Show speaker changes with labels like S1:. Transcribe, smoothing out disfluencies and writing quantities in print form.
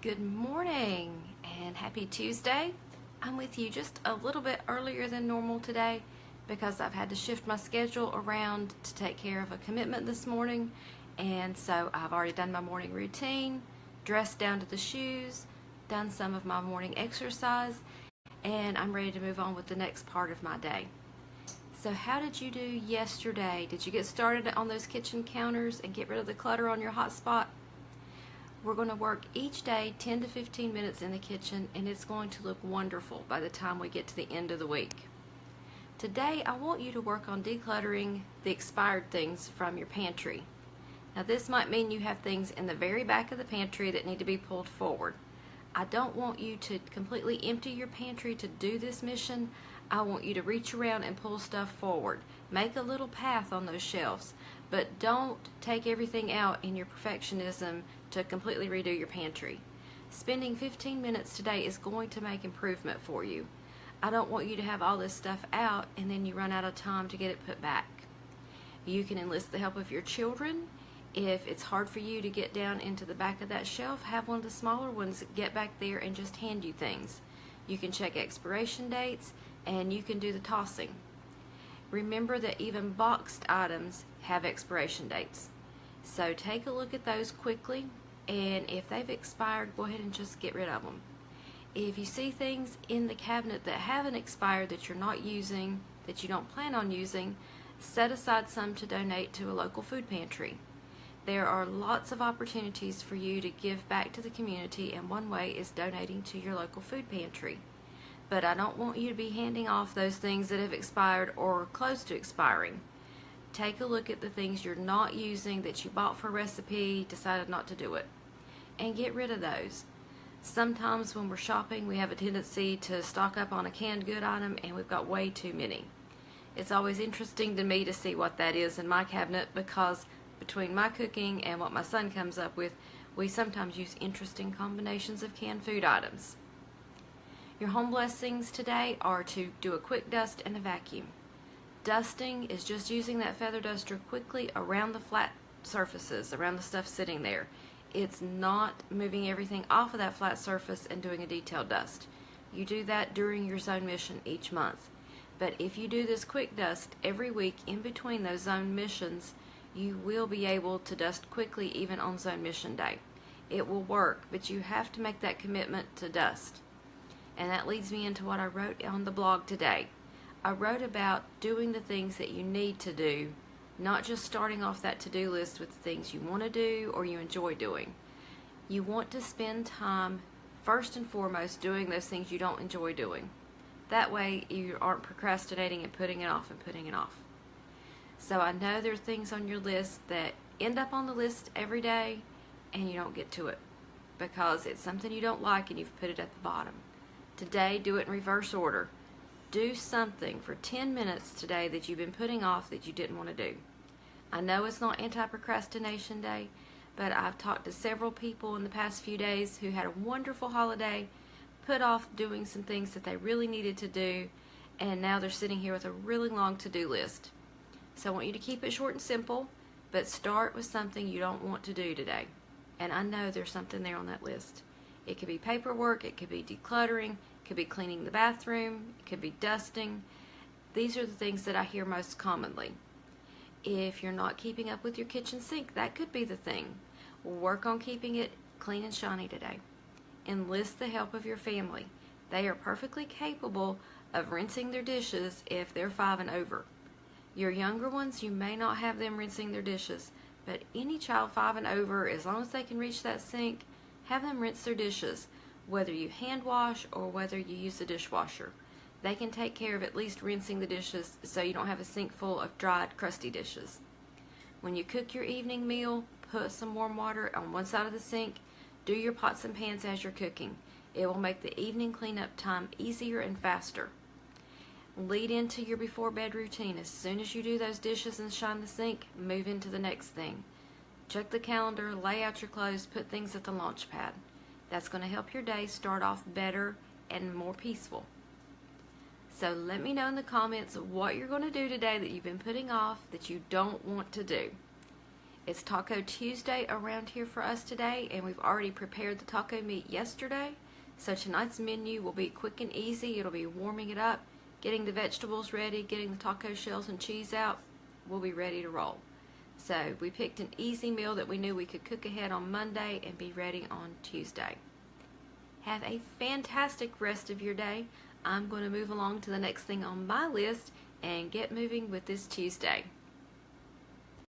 S1: Good morning and happy Tuesday. I'm with you just a little bit earlier than normal today because I've had to shift my schedule around to take care of a commitment this morning, and so I've already done my morning routine, dressed down to the shoes, done some of my morning exercise, and I'm ready to move on with the next part of my day. So how did you do yesterday? Did you get started on those kitchen counters and get rid of the clutter on your hot spot? We're going to work each day 10 to 15 minutes in the kitchen, and it's going to look wonderful by the time we get to the end of the week. Today, I want you to work on decluttering the expired things from your pantry. Now, this might mean you have things in the very back of the pantry that need to be pulled forward. I don't want you to completely empty your pantry to do this mission. I want you to reach around and pull stuff forward. Make a little path on those shelves, but don't take everything out in your perfectionism to completely redo your pantry. Spending 15 minutes today is going to make improvement for you. I don't want you to have all this stuff out and then you run out of time to get it put back. You can enlist the help of your children. If it's hard for you to get down into the back of that shelf, have one of the smaller ones get back there and just hand you things. You can check expiration dates and you can do the tossing. Remember that even boxed items have expiration dates. So take a look at those quickly, and if they've expired, go ahead and just get rid of them. If you see things in the cabinet that haven't expired that you're not using, that you don't plan on using, set aside some to donate to a local food pantry. There are lots of opportunities for you to give back to the community, and one way is donating to your local food pantry. But I don't want you to be handing off those things that have expired or close to expiring. Take a look at the things you're not using that you bought for a recipe, decided not to do it, and get rid of those. Sometimes when we're shopping, we have a tendency to stock up on a canned good item and we've got way too many. It's always interesting to me to see what that is in my cabinet, because between my cooking and what my son comes up with, we sometimes use interesting combinations of canned food items. Your home blessings today are to do a quick dust and a vacuum. Dusting is just using that feather duster quickly around the flat surfaces, around the stuff sitting there. It's not moving everything off of that flat surface and doing a detailed dust. You do that during your zone mission each month. But if you do this quick dust every week in between those zone missions, you will be able to dust quickly even on zone mission day. It will work, but you have to make that commitment to dust. And that leads me into what I wrote on the blog today. I wrote about doing the things that you need to do, not just starting off that to-do list with the things you want to do or you enjoy doing. You want to spend time, first and foremost, doing those things you don't enjoy doing. That way you aren't procrastinating and putting it off and putting it off. So I know there are things on your list that end up on the list every day and you don't get to it because it's something you don't like and you've put it at the bottom. Today, do it in reverse order. Do something for 10 minutes today that you've been putting off that you didn't want to do. I know it's not anti-procrastination day, but I've talked to several people in the past few days who had a wonderful holiday, put off doing some things that they really needed to do, and now they're sitting here with a really long to-do list. So I want you to keep it short and simple, but start with something you don't want to do today. And I know there's something there on that list. It could be paperwork, it could be decluttering, it could be cleaning the bathroom, it could be dusting. These are the things that I hear most commonly. If you're not keeping up with your kitchen sink, that could be the thing. Work on keeping it clean and shiny today. Enlist the help of your family. They are perfectly capable of rinsing their dishes if they're 5 and over. Your younger ones, you may not have them rinsing their dishes, but any child 5 and over, as long as they can reach that sink, have them rinse their dishes, whether you hand wash or whether you use the dishwasher. They can take care of at least rinsing the dishes so you don't have a sink full of dried, crusty dishes. When you cook your evening meal, put some warm water on one side of the sink. Do your pots and pans as you're cooking. It will make the evening cleanup time easier and faster. Lead into your before bed routine. As soon as you do those dishes and shine the sink, move into the next thing. Check the calendar, lay out your clothes, put things at the launch pad. That's going to help your day start off better and more peaceful. So let me know in the comments what you're going to do today that you've been putting off that you don't want to do. It's Taco Tuesday around here for us today, and we've already prepared the taco meat yesterday. So tonight's menu will be quick and easy. It'll be warming it up, getting the vegetables ready, getting the taco shells and cheese out. We'll be ready to roll. So we picked an easy meal that we knew we could cook ahead on Monday and be ready on Tuesday. Have a fantastic rest of your day. I'm going to move along to the next thing on my list and get moving with this Tuesday.